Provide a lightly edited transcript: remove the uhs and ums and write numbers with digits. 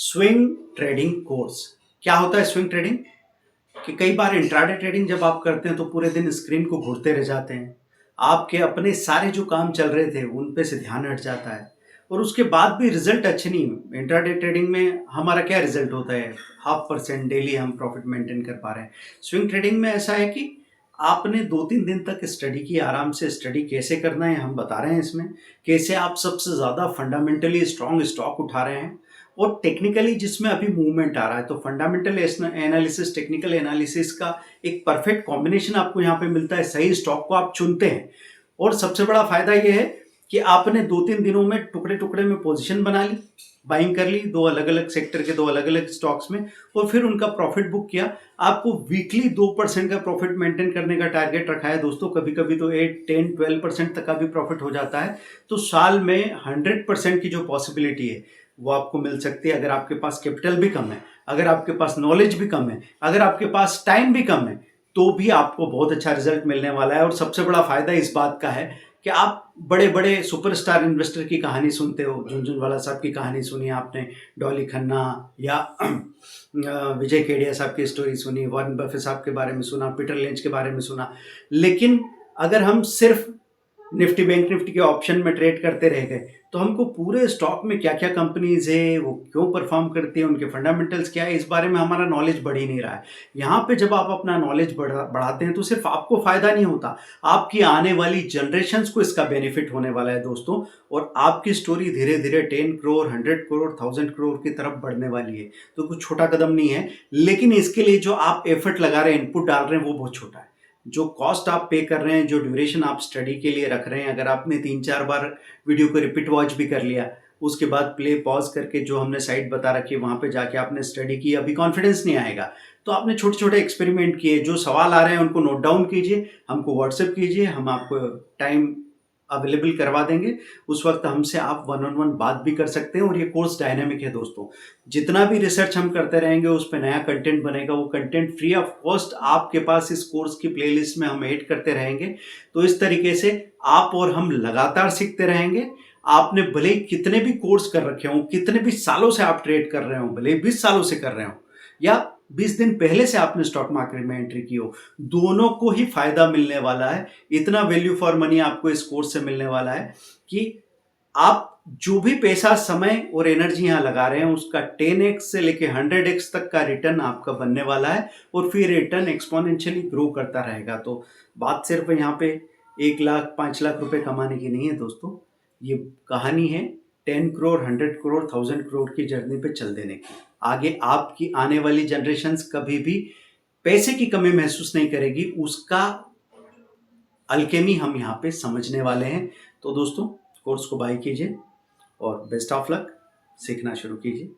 Swing trading course क्या होता है? स्विंग ट्रेडिंग कि कई बार इंट्राडे ट्रेडिंग जब आप करते हैं तो पूरे दिन स्क्रीन को घूरते रह जाते हैं। आपके अपने सारे जो काम चल रहे थे उन पे से ध्यान हट जाता है और उसके बाद भी रिजल्ट अच्छे नहीं। इंट्राडे ट्रेडिंग में हमारा क्या रिजल्ट होता है? 0.5% डेली हम प्रॉफिट मेंटेन कर पा रहे हैं। स्विंग ट्रेडिंग में ऐसा है कि आपने 2-3 दिन तक स्टडी की, आराम से स्टडी कैसे करना है हम बता रहे हैं इसमें। कैसे आप सबसे ज़्यादा फंडामेंटली स्ट्रॉन्ग स्टॉक उठा रहे हैं और टेक्निकली जिसमें अभी मूवमेंट आ रहा है। तो फंडामेंटल एनालिसिस, टेक्निकल एनालिसिस का एक परफेक्ट कॉम्बिनेशन आपको यहाँ पे मिलता है। सही स्टॉक को आप चुनते हैं और सबसे बड़ा फायदा ये है कि आपने 2-3 दिनों में टुकड़े टुकड़े में पोजीशन बना ली, बाइंग कर ली, दो अलग अलग सेक्टर के दो अलग अलग स्टॉक्स में, और फिर उनका प्रॉफिट बुक किया। आपको वीकली 2% का प्रॉफिट मेंटेन करने का टारगेट रखा है दोस्तों। कभी कभी तो 8, 10, 12% तक का भी प्रॉफिट हो जाता है। तो साल में 100% की जो पॉसिबिलिटी है वो आपको मिल सकती है। अगर आपके पास कैपिटल भी कम है, अगर आपके पास नॉलेज भी कम है, अगर आपके पास टाइम भी कम है, तो भी आपको बहुत अच्छा रिजल्ट मिलने वाला है। और सबसे बड़ा फायदा इस बात का है कि आप बड़े बड़े सुपरस्टार इन्वेस्टर की कहानी सुनते हो। झुनझुनवाला साहब की कहानी सुनी आपने, डॉली खन्ना या विजय केडिया साहब की स्टोरी सुनी, वॉरेन बफे साहब के बारे में सुना, पीटर लिंच के बारे में सुना। लेकिन अगर हम सिर्फ निफ्टी बैंक निफ्टी के ऑप्शन में ट्रेड करते रह गए तो हमको पूरे स्टॉक में क्या क्या कंपनीज है, वो क्यों परफॉर्म करती है, उनके फंडामेंटल्स क्या है, इस बारे में हमारा नॉलेज बढ़ ही नहीं रहा है। यहाँ पे जब आप अपना नॉलेज बढ़ाते हैं तो सिर्फ आपको फायदा नहीं होता, आपकी आने वाली जनरेशन्स को इसका बेनिफिट होने वाला है दोस्तों। और आपकी स्टोरी धीरे धीरे 10 करोड़, 100 करोड़, 1000 करोड़ की तरफ बढ़ने वाली है। तो कुछ छोटा कदम नहीं है, लेकिन इसके लिए जो आप एफर्ट लगा रहे हैं, इनपुट डाल रहे हैं, वो बहुत छोटा है। जो कॉस्ट आप पे कर रहे हैं, जो ड्यूरेशन आप स्टडी के लिए रख रहे हैं, अगर आपने 3-4 बार वीडियो को रिपीट वॉच भी कर लिया, उसके बाद प्ले पॉज करके जो हमने साइट बता रखी है वहाँ पे जाके आपने स्टडी की, अभी कॉन्फिडेंस नहीं आएगा तो आपने छोटे छोटे एक्सपेरिमेंट किए। जो सवाल आ रहे हैं उनको नोट डाउन कीजिए, हमको व्हाट्सएप कीजिए, हम आपको टाइम अवेलेबल करवा देंगे। उस वक्त हमसे आप 1-on-1 बात भी कर सकते हैं। और ये कोर्स डायनेमिक है दोस्तों। जितना भी रिसर्च हम करते रहेंगे उस पर नया कंटेंट बनेगा, वो कंटेंट फ्री ऑफ कॉस्ट आपके पास इस कोर्स की प्लेलिस्ट में हम ऐड करते रहेंगे। तो इस तरीके से आप और हम लगातार सीखते रहेंगे। आपने भले ही कितने भी कोर्स कर रखे हों, कितने भी सालों से आप ट्रेड कर रहे हो, भले ही 20 सालों से कर रहे हो या 20 दिन पहले से आपने स्टॉक मार्केट में एंट्री की हो, दोनों को ही फायदा मिलने वाला है। इतना वैल्यू फॉर मनी आपको इस कोर्स से मिलने वाला है कि आप जो भी पैसा, समय और एनर्जी यहाँ लगा रहे हैं उसका 10x से लेके 100x तक का रिटर्न आपका बनने वाला है। और फिर रिटर्न एक्सपोनेंशियली ग्रो करता रहेगा। तो बात सिर्फ यहाँ पे 1 लाख 5 लाख रुपए कमाने की नहीं है दोस्तों, ये कहानी है 10 करोड़, 100 करोड़, 1000 करोड़ की जर्नी पे चल देने की। आगे आपकी आने वाली जनरेशन्स कभी भी पैसे की कमी महसूस नहीं करेगी, उसका अल्केमी हम यहाँ पे समझने वाले हैं। तो दोस्तों कोर्स को बाय कीजिए और बेस्ट ऑफ लक, सीखना शुरू कीजिए।